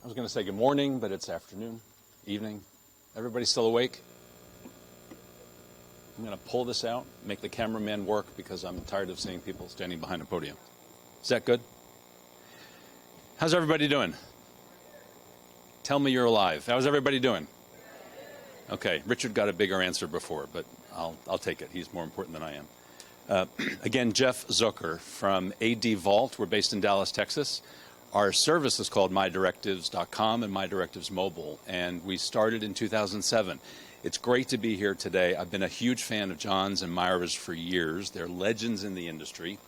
I was going to say good morning, but it's afternoon, evening. Everybody still awake? I'm going to pull this out, make the cameraman work because I'm tired of seeing people standing behind a podium. Is that good? How's everybody doing? Tell me you're alive. How's everybody doing? Okay, Richard got a bigger answer before, but I'll take it. He's more important than I am. Again, Jeff Zucker from ADVault. We're based in Dallas, Texas. Our service is called MyDirectives.com and MyDirectives Mobile, and we started in 2007. It's great to be here today. I've been a huge fan of John's and Myra's for years. They're legends in the industry.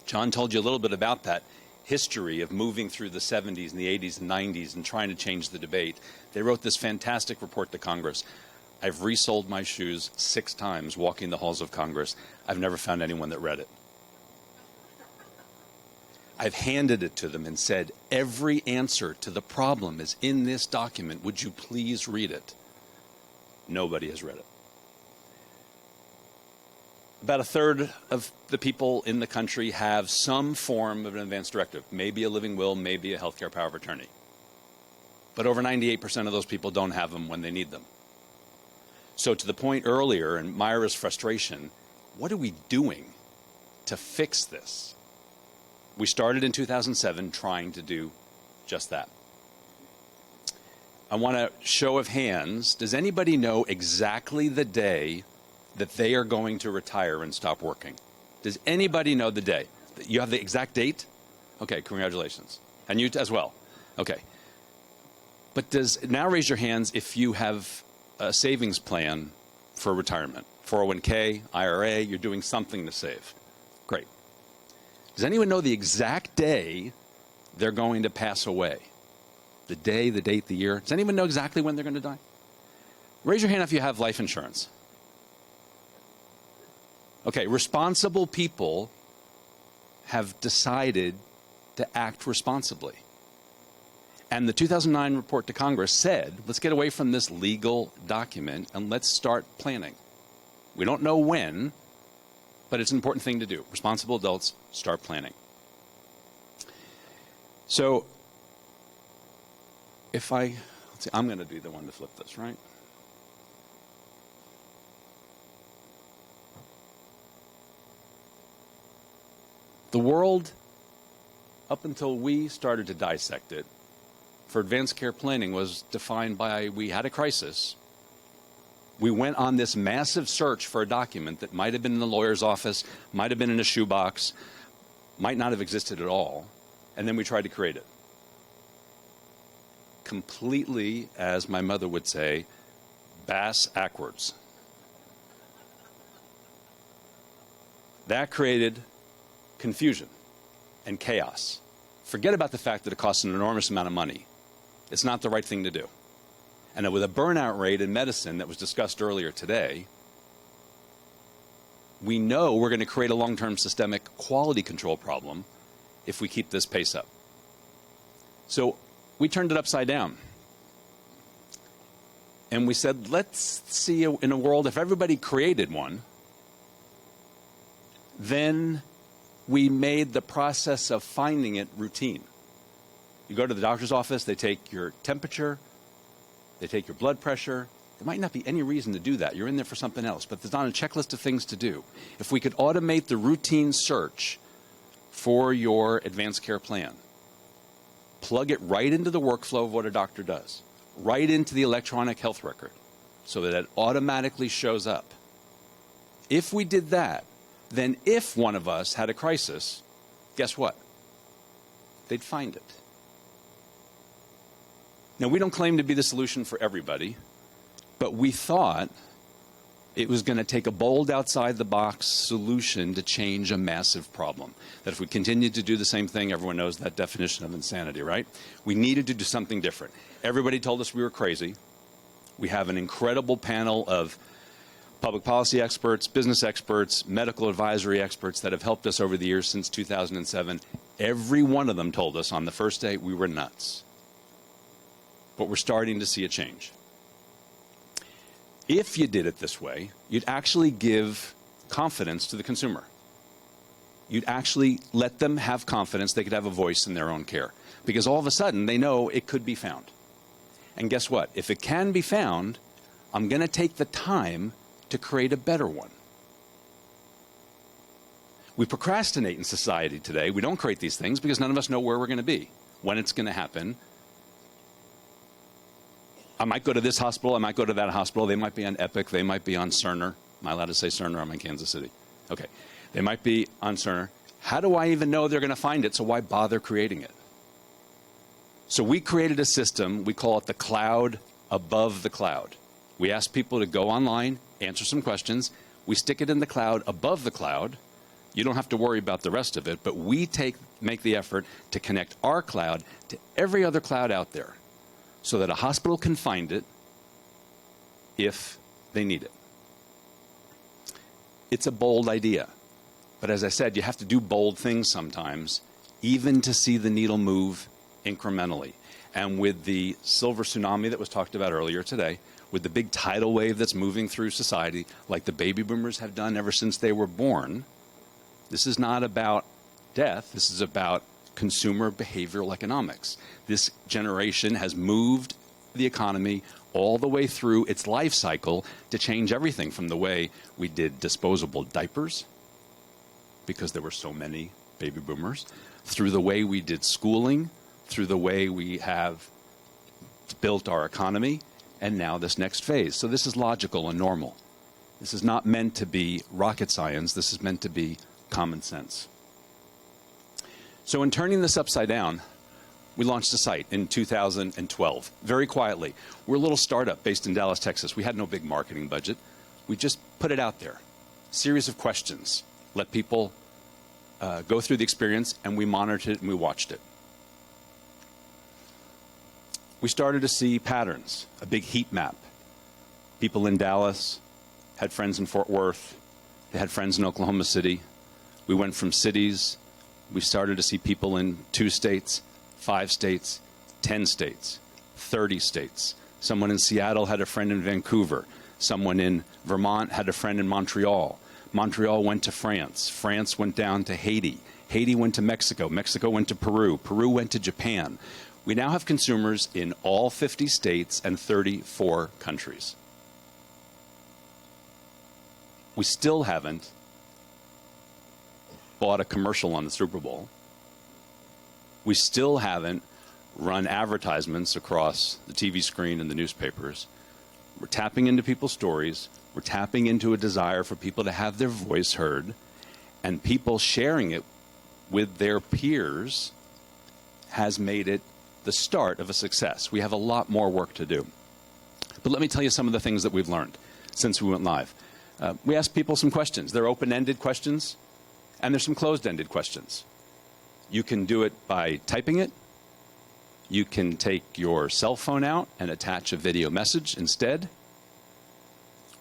John told you a little bit about that history of moving through the 70s and the 80s and 90s and trying to change the debate. They wrote this fantastic report to Congress. I've resold my shoes 6 times walking the halls of Congress. I've never found anyone that read it. I've handed it to them and said, every answer to the problem is in this document. Would you please read it? Nobody has read it. About a third of the people in the country have some form of an advance directive, maybe a living will, maybe a healthcare power of attorney. But over 98% of those people don't have them when they need them. So to the point earlier, and Myra's frustration, what are we doing to fix this? We started in 2007 trying to do just that. I want a show of hands. Does anybody know exactly the day that they are going to retire and stop working? Does anybody know the day? You have the exact date? Okay, congratulations. And you as well. Okay. But now raise your hands if you have a savings plan for retirement. 401k, IRA, you're doing something to save. Great. Does anyone know the exact day they're going to pass away? The day, the date, the year. Does anyone know exactly when they're going to die? Raise your hand if you have life insurance. Okay, responsible people have decided to act responsibly. And the 2009 report to Congress said, let's get away from this legal document and let's start planning. We don't know when, but it's an important thing to do. Responsible adults start planning. So if let's see, I'm going to be the one to flip this, right? The world, up until we started to dissect it, for advanced care planning was defined by we had a crisis. We went on this massive search for a document that might have been in the lawyer's office, might have been in a shoebox, might not have existed at all, and then we tried to create it. Completely, as my mother would say, bass-ackwards. That created confusion and chaos. Forget about the fact that it costs an enormous amount of money. It's not the right thing to do. And with a burnout rate in medicine that was discussed earlier today, we know we're going to create a long-term systemic quality control problem if we keep this pace up. So we turned it upside down. And we said, let's see in a world, if everybody created one, then we made the process of finding it routine. You go to the doctor's office, they take your temperature, they take your blood pressure. There might not be any reason to do that. You're in there for something else, but there's not a checklist of things to do. If we could automate the routine search for your advanced care plan, plug it right into the workflow of what a doctor does, right into the electronic health record, so that it automatically shows up. If we did that, then if one of us had a crisis, guess what? They'd find it. Now, we don't claim to be the solution for everybody, but we thought it was going to take a bold outside-the-box solution to change a massive problem. That if we continued to do the same thing, everyone knows that definition of insanity, right? We needed to do something different. Everybody told us we were crazy. We have an incredible panel of public policy experts, business experts, medical advisory experts that have helped us over the years since 2007. Every one of them told us on the first day we were nuts. But we're starting to see a change. If you did it this way, you'd actually give confidence to the consumer. You'd actually let them have confidence they could have a voice in their own care. because all of a sudden they know it could be found. And guess what? If it can be found, I'm going to take the time to create a better one. We procrastinate in society today. We don't create these things because none of us know where we're going to be, when it's going to happen. I might go to this hospital. I might go to that hospital. They might be on Epic. They might be on Cerner. Am I allowed to say Cerner? I'm in Kansas City. Okay. They might be on Cerner. How do I even know they're going to find it? So why bother creating it? So we created a system. We call it the cloud above the cloud. We ask people to go online, answer some questions. We stick it in the cloud above the cloud. You don't have to worry about the rest of it, but we make the effort to connect our cloud to every other cloud out there so that a hospital can find it if they need it. It's a bold idea, but as I said, you have to do bold things sometimes, even to see the needle move incrementally. And with the silver tsunami that was talked about earlier today, with the big tidal wave that's moving through society, like the baby boomers have done ever since they were born, this is not about death. This is about consumer behavioral economics. This generation has moved the economy all the way through its life cycle to change everything from the way we did disposable diapers, because there were so many baby boomers, through the way we did schooling, through the way we have built our economy, and now this next phase. So this is logical and normal. This is not meant to be rocket science. This is meant to be common sense. So in turning this upside down, we launched a site in 2012, very quietly. We're a little startup based in Dallas, Texas. We had no big marketing budget. We just put it out there. Series of questions. Let people go through the experience, and we monitored it and we watched it. We started to see patterns, a big heat map. People in Dallas had friends in Fort Worth. They had friends in Oklahoma City. We went from cities. We started to see people in 2 states, 5 states, 10 states, 30 states. Someone in Seattle had a friend in Vancouver. Someone in Vermont had a friend in Montreal. Montreal went to France. France went down to Haiti. Haiti went to Mexico. Mexico went to Peru. Peru went to Japan. We now have consumers in all 50 states and 34 countries. We still haven't bought a commercial on the Super Bowl. We still haven't run advertisements across the TV screen and the newspapers. We're tapping into people's stories. We're tapping into a desire for people to have their voice heard, and people sharing it with their peers has made it the start of a success. We have a lot more work to do. But let me tell you some of the things that we've learned since we went live. We asked people some questions. They're open-ended questions, and there's some closed-ended questions. You can do it by typing it. You can take your cell phone out and attach a video message instead.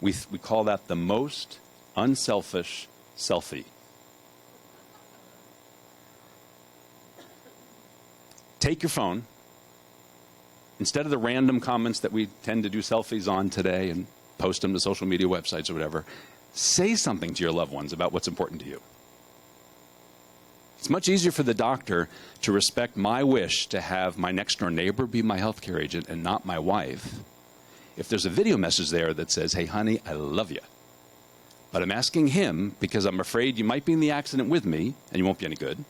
We call that the most unselfish selfie. Take your phone. Instead of the random comments that we tend to do selfies on today and post them to social media websites or whatever, say something to your loved ones about what's important to you. It's much easier for the doctor to respect my wish to have my next door neighbor be my healthcare agent and not my wife if there's a video message there that says, "Hey, honey, I love you. But I'm asking him because I'm afraid you might be in the accident with me and you won't be any good.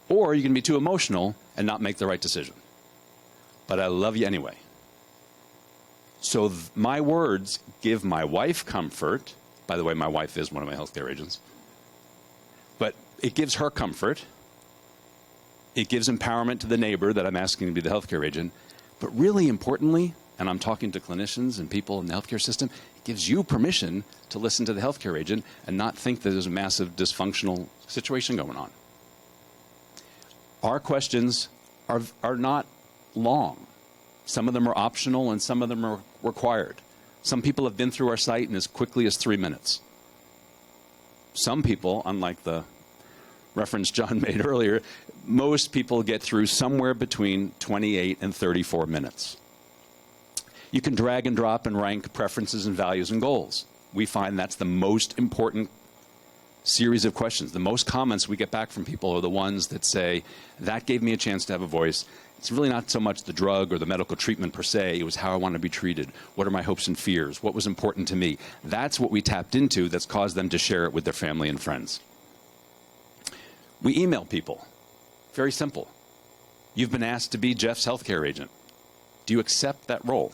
Or you can be too emotional and not make the right decision. But I love you anyway." So my words give my wife comfort. By the way, my wife is one of my healthcare agents. But it gives her comfort. It gives empowerment to the neighbor that I'm asking to be the healthcare agent. But really importantly, and I'm talking to clinicians and people in the healthcare system, it gives you permission to listen to the healthcare agent and not think that there's a massive dysfunctional situation going on. Our questions are not long. Some of them are optional and some of them are required. Some people have been through our site in as quickly as 3 minutes. Some people, unlike the reference John made earlier, most people get through somewhere between 28 and 34 minutes. You can drag and drop and rank preferences and values and goals. We find that's the most important series of questions. The most comments we get back from people are the ones that say, that gave me a chance to have a voice. It's really not so much the drug or the medical treatment per se. It was how I want to be treated. What are my hopes and fears? What was important to me? That's what we tapped into that's caused them to share it with their family and friends. We email people. Very simple. You've been asked to be Jeff's healthcare agent. Do you accept that role?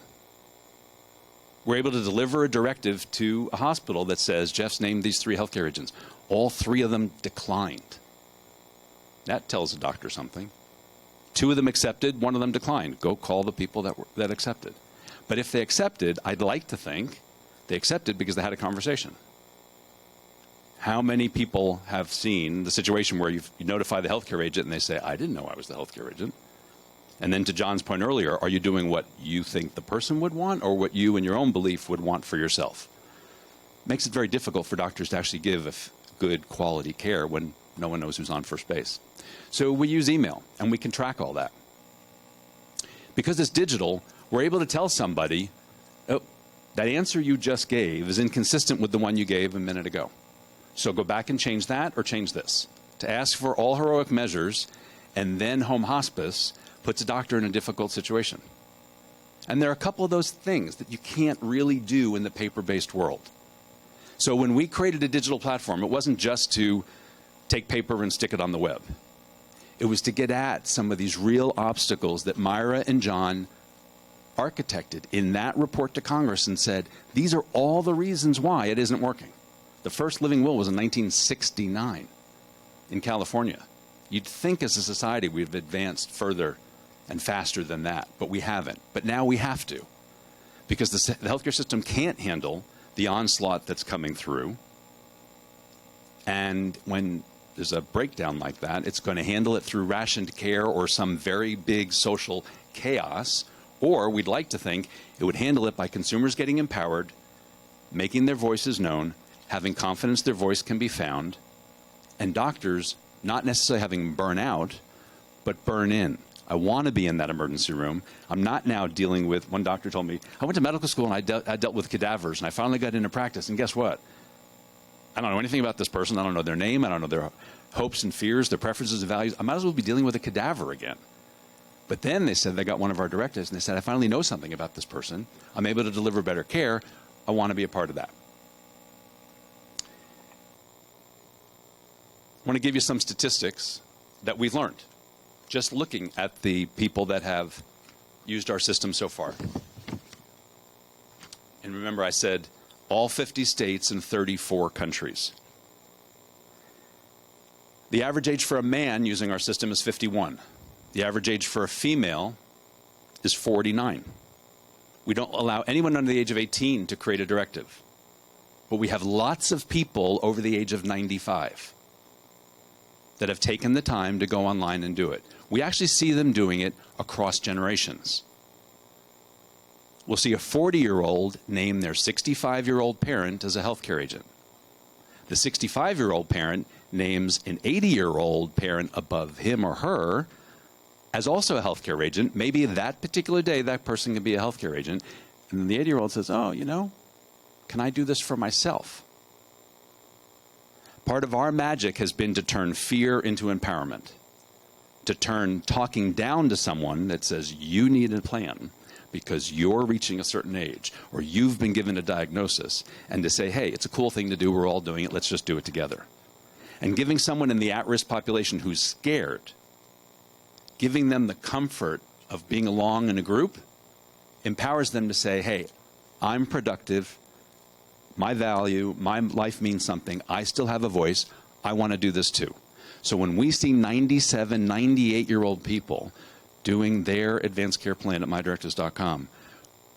We're able to deliver a directive to a hospital that says, Jeff's named these 3 healthcare agents. All 3 of them declined. That tells the doctor something. 2 of them accepted, 1 of them declined. Go call the people that accepted. But if they accepted, I'd like to think they accepted because they had a conversation. How many people have seen the situation where you notify the healthcare agent and they say, I didn't know I was the healthcare agent? And then to John's point earlier, are you doing what you think the person would want or what you in your own belief would want for yourself? Makes it very difficult for doctors to actually give good quality care when no one knows who's on first base. So we use email, and we can track all that. Because it's digital, we're able to tell somebody, oh, that answer you just gave is inconsistent with the one you gave a minute ago. So go back and change that or change this. To ask for all heroic measures and then home hospice puts a doctor in a difficult situation. And there are a couple of those things that you can't really do in the paper-based world. So when we created a digital platform, it wasn't just to take paper and stick it on the web. It was to get at some of these real obstacles that Myra and John architected in that report to Congress and said, these are all the reasons why it isn't working. The first living will was in 1969 in California. You'd think as a society we've advanced further and faster than that, but we haven't. But now we have to, because the healthcare system can't handle the onslaught that's coming through. And when there's a breakdown like that, it's going to handle it through rationed care or some very big social chaos, or we'd like to think it would handle it by consumers getting empowered, making their voices known, having confidence their voice can be found, and doctors not necessarily having burn out, but burn in. I want to be in that emergency room. I'm not now dealing with, one doctor told me, I went to medical school and I dealt with cadavers, and I finally got into practice, and guess what? I don't know anything about this person. I don't know their name. I don't know their hopes and fears, their preferences and values. I might as well be dealing with a cadaver again. But then they said they got one of our directives, and they said, I finally know something about this person. I'm able to deliver better care. I want to be a part of that. I want to give you some statistics that we've learned just looking at the people that have used our system so far. And remember, I said all 50 states and 34 countries. The average age for a man using our system is 51. The average age for a female is 49. We don't allow anyone under the age of 18 to create a directive. But we have lots of people over the age of 95 that have taken the time to go online and do it. We actually see them doing it across generations. We'll see a 40-year-old name their 65-year-old parent as a healthcare agent. The 65-year-old parent names an 80-year-old parent above him or her as also a healthcare agent. Maybe that particular day that person can be a healthcare agent. And then the 80-year-old says, oh, you know, can I do this for myself? Part of our magic has been to turn fear into empowerment, to turn talking down to someone that says you need a plan because you're reaching a certain age or you've been given a diagnosis, and to say, hey, it's a cool thing to do, we're all doing it, let's just do it together. And giving someone in the at-risk population who's scared, giving them the comfort of being along in a group, empowers them to say, hey, I'm productive, my value, my life means something, I still have a voice, I want to do this too. So when we see 97, 98-year-old people doing their advanced care plan at MyDirectives.com,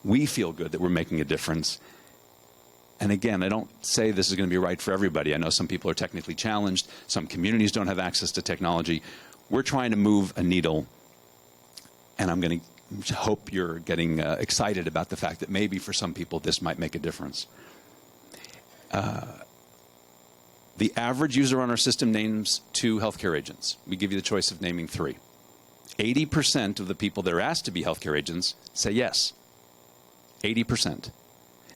we feel good that we're making a difference. And again, I don't say this is going to be right for everybody. I know some people are technically challenged. Some communities don't have access to technology. We're trying to move a needle, and I'm going to hope you're getting excited about the fact that maybe for some people this might make a difference. The average user on our system names 2 healthcare agents. We give you the choice of naming 3. 80% of the people that are asked to be healthcare agents say yes. 80%.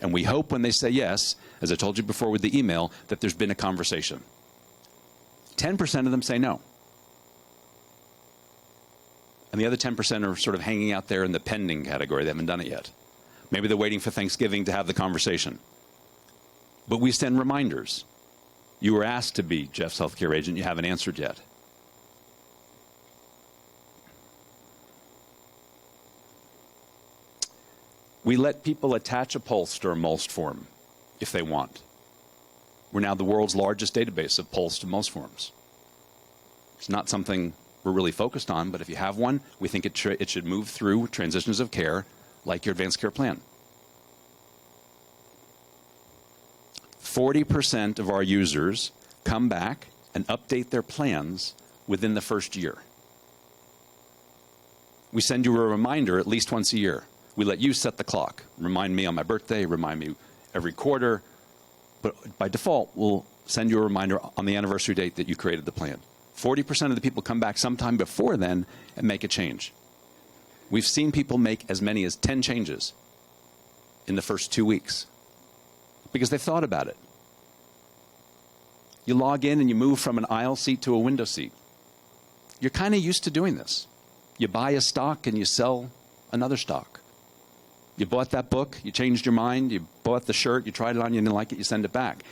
And we hope when they say yes, as I told you before with the email, that there's been a conversation. 10% of them say no. And the other 10% are sort of hanging out there in the pending category. They haven't done it yet. Maybe they're waiting for Thanksgiving to have the conversation. But we send reminders. You were asked to be Jeff's healthcare agent. You haven't answered yet. We let people attach a POLST or a MOLST form if they want. We're now the world's largest database of POLST and MOLST forms. It's not something we're really focused on, but if you have one, we think it should move through transitions of care like your advanced care plan. 40% of our users come back and update their plans within the first year. We send you a reminder at least once a year. We let you set the clock. Remind me on my birthday, remind me every quarter. But by default, we'll send you a reminder on the anniversary date that you created the plan. 40% of the people come back sometime before then and make a change. We've seen people make as many as 10 changes in the first 2 weeks because they've thought about it. You log in and you move from an aisle seat to a window seat. You're kind of used to doing this. You buy a stock and you sell another stock. You bought that book, you changed your mind, you bought the shirt, you tried it on, you didn't like it, you send it back.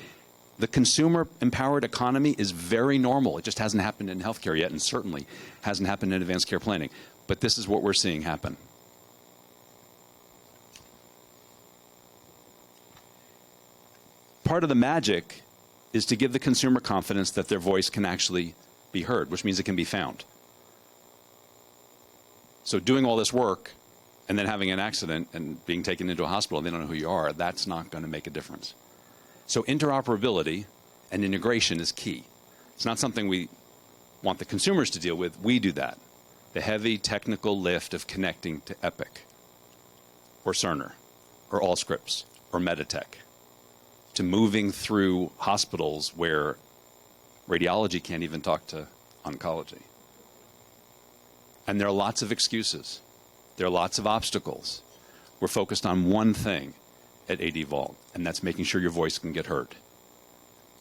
The consumer-empowered economy is very normal. It just hasn't happened in healthcare yet, and certainly hasn't happened in advanced care planning. But this is what we're seeing happen. Part of the magic is to give the consumer confidence that their voice can actually be heard, which means it can be found. So doing all this work and then having an accident and being taken into a hospital and they don't know who you are, that's not going to make a difference. So interoperability and integration is key. It's not something we want the consumers to deal with. We do that. The heavy technical lift of connecting to Epic or Cerner or Allscripts or Meditech, to moving through hospitals where radiology can't even talk to oncology. And there are lots of excuses. There are lots of obstacles. We're focused on one thing at ADVault, and that's making sure your voice can get heard.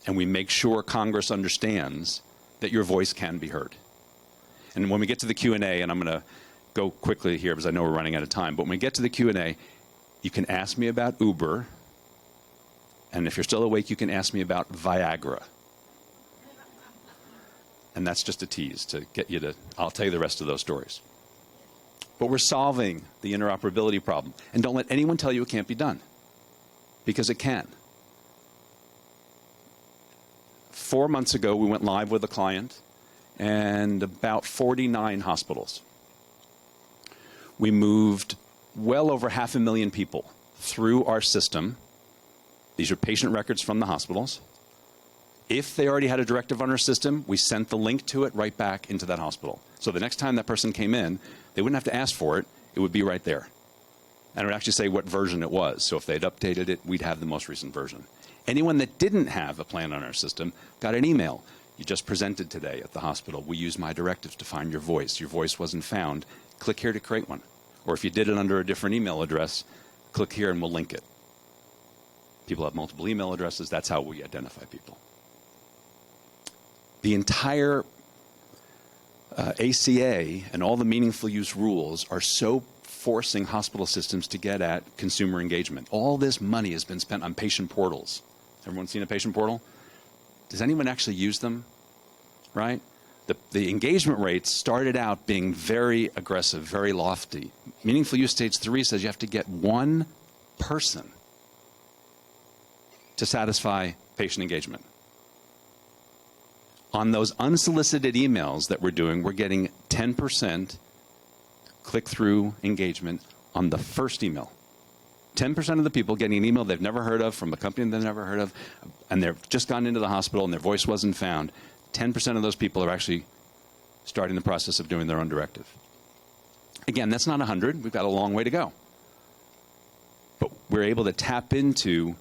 And we make sure Congress understands that your voice can be heard. And when we get to the Q&A, and I'm going to go quickly here because I know we're running out of time, but when we get to the Q&A, you can ask me about Uber, and if you're still awake, you can ask me about Viagra. And that's just a tease to get you to, I'll tell you the rest of those stories. But we're solving the interoperability problem. And don't let anyone tell you it can't be done, because it can. 4 months ago, we went live with a client and about 49 hospitals. We moved well over 500,000 people through our system. These are patient records from the hospitals. If they already had a directive on our system, we sent the link to it right back into that hospital. So the next time that person came in, they wouldn't have to ask for it. It would be right there. And it would actually say what version it was. So if they'd updated it, we'd have the most recent version. Anyone that didn't have a plan on our system got an email. You just presented today at the hospital. We use MyDirectives to find your voice. Your voice wasn't found. Click here to create one. Or if you did it under a different email address, click here and we'll link it. People have multiple email addresses. That's how we identify people. The entire ACA and all the meaningful use rules are so forcing hospital systems to get at consumer engagement. All this money has been spent on patient portals. Everyone seen a patient portal? Does anyone actually use them? Right? The engagement rates started out being very aggressive, very lofty. Meaningful use stage 3 says you have to get one person to satisfy patient engagement. On those unsolicited emails that we're doing, we're getting 10% click-through engagement on the first email. 10% of the people getting an email they've never heard of from a company they've never heard of, and they've just gone into the hospital and their voice wasn't found, 10% of those people are actually starting the process of doing their own directive. Again, that's not 100. We've got a long way to go. But we're able to tap into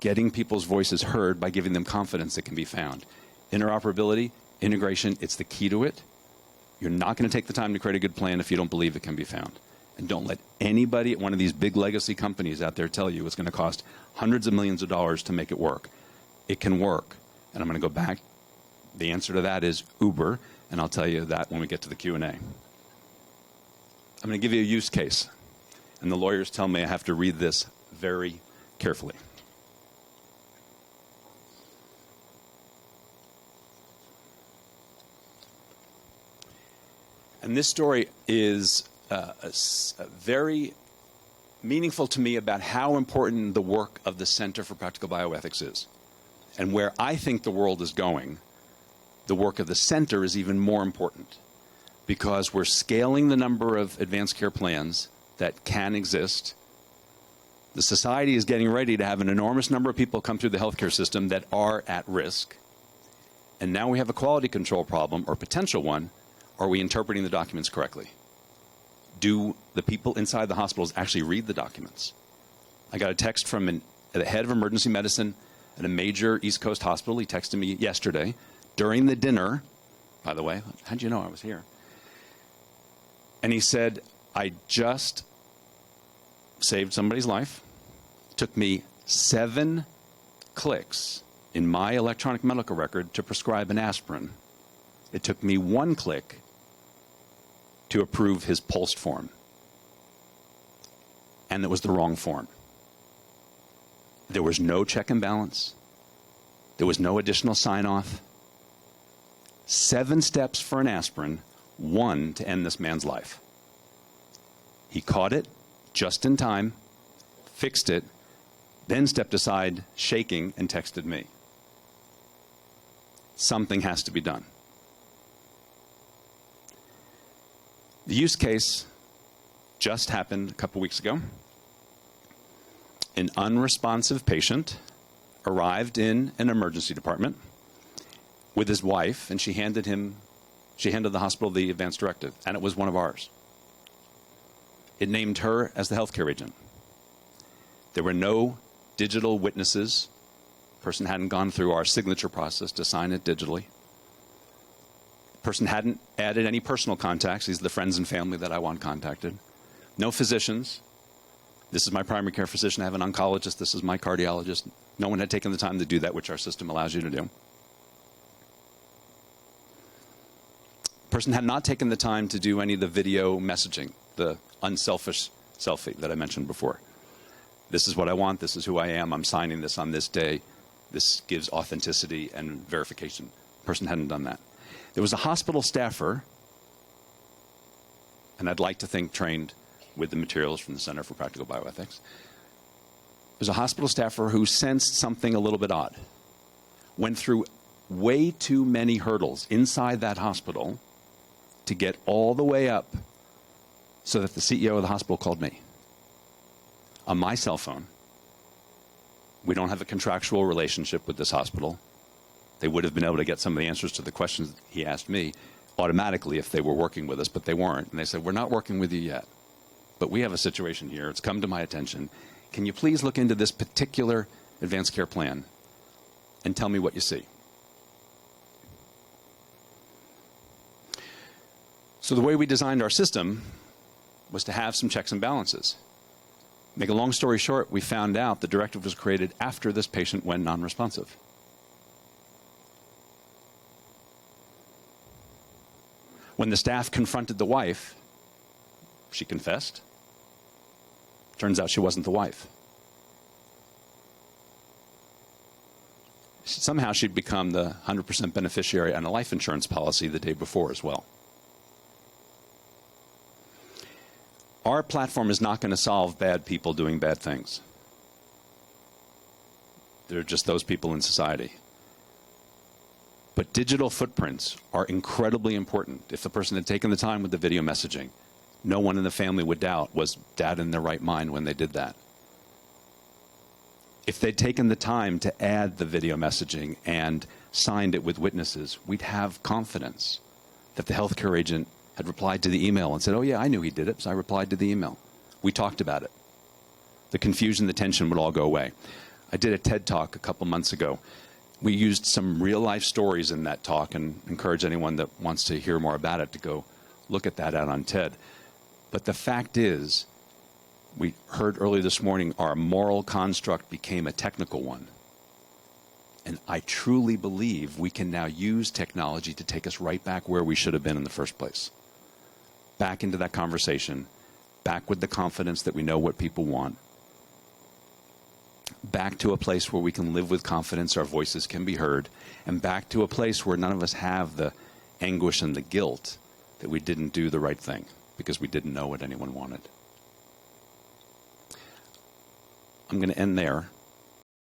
getting people's voices heard by giving them confidence that can be found. Interoperability, integration, it's the key to it. You're not going to take the time to create a good plan if you don't believe it can be found. And don't let anybody at one of these big legacy companies out there tell you it's going to cost hundreds of millions of dollars to make it work. It can work. And I'm going to go back. The answer to that is Uber, and I'll tell you that when we get to the Q&A. I'm going to give you a use case, and the lawyers tell me I have to read this very carefully. And this story is very meaningful to me about how important the work of the Center for Practical Bioethics is. And where I think the world is going, the work of the center is even more important, because we're scaling the number of advanced care plans that can exist. The society is getting ready to have an enormous number of people come through the healthcare system that are at risk. And now we have a quality control problem, or potential one. Are we interpreting the documents correctly? Do the people inside the hospitals actually read the documents? I got a text from the head of emergency medicine at a major East Coast hospital. He texted me yesterday during the dinner. By the way, how'd you know I was here? And he said, I just saved somebody's life. It took me 7 clicks in my electronic medical record to prescribe an aspirin. It took me 1 click to approve his pulsed form. And it was the wrong form. There was no check and balance. There was no additional sign-off. 7 steps for an aspirin, 1 to end this man's life. He caught it just in time, fixed it, then stepped aside, shaking, and texted me. Something has to be done. The use case just happened a couple weeks ago. An unresponsive patient arrived in an emergency department with his wife, and she handed the hospital the advance directive, and it was one of ours. It named her as the healthcare agent. There were no digital witnesses. The person hadn't gone through our signature process to sign it digitally. Person hadn't added any personal contacts. These are the friends and family that I want contacted. No physicians. This is my primary care physician. I have an oncologist. This is my cardiologist. No one had taken the time to do that, which our system allows you to do. Person had not taken the time to do any of the video messaging, the unselfish selfie that I mentioned before. This is what I want. This is who I am. I'm signing this on this day. This gives authenticity and verification. Person hadn't done that. There was a hospital staffer, and I'd like to think trained with the materials from the Center for Practical Bioethics. There's a hospital staffer who sensed something a little bit odd. Went through way too many hurdles inside that hospital to get all the way up so that the CEO of the hospital called me on my cell phone. We don't have a contractual relationship with this hospital. They would have been able to get some of the answers to the questions he asked me automatically if they were working with us, but they weren't. And they said, we're not working with you yet, but we have a situation here. It's come to my attention. Can you please look into this particular advanced care plan and tell me what you see? So the way we designed our system was to have some checks and balances. Make a long story short, we found out the directive was created after this patient went non-responsive. When the staff confronted the wife, she confessed. Turns out she wasn't the wife. Somehow she'd become the 100% beneficiary on a life insurance policy the day before as well. Our platform is not going to solve bad people doing bad things. They're just those people in society. But digital footprints are incredibly important. If the person had taken the time with the video messaging, no one in the family would doubt, was Dad in their right mind when they did that? If they'd taken the time to add the video messaging and signed it with witnesses, we'd have confidence that the healthcare agent had replied to the email and said, oh yeah, I knew he did it, so I replied to the email. We talked about it. The confusion, the tension would all go away. I did a TED Talk a couple months ago. We used some real-life stories in that talk, and encourage anyone that wants to hear more about it to go look at that out on TED. But the fact is, we heard earlier this morning, our moral construct became a technical one. And I truly believe we can now use technology to take us right back where we should have been in the first place. Back into that conversation, back with the confidence that we know what people want, back to a place where we can live with confidence, our voices can be heard, and back to a place where none of us have the anguish and the guilt that we didn't do the right thing because we didn't know what anyone wanted. I'm going to end there.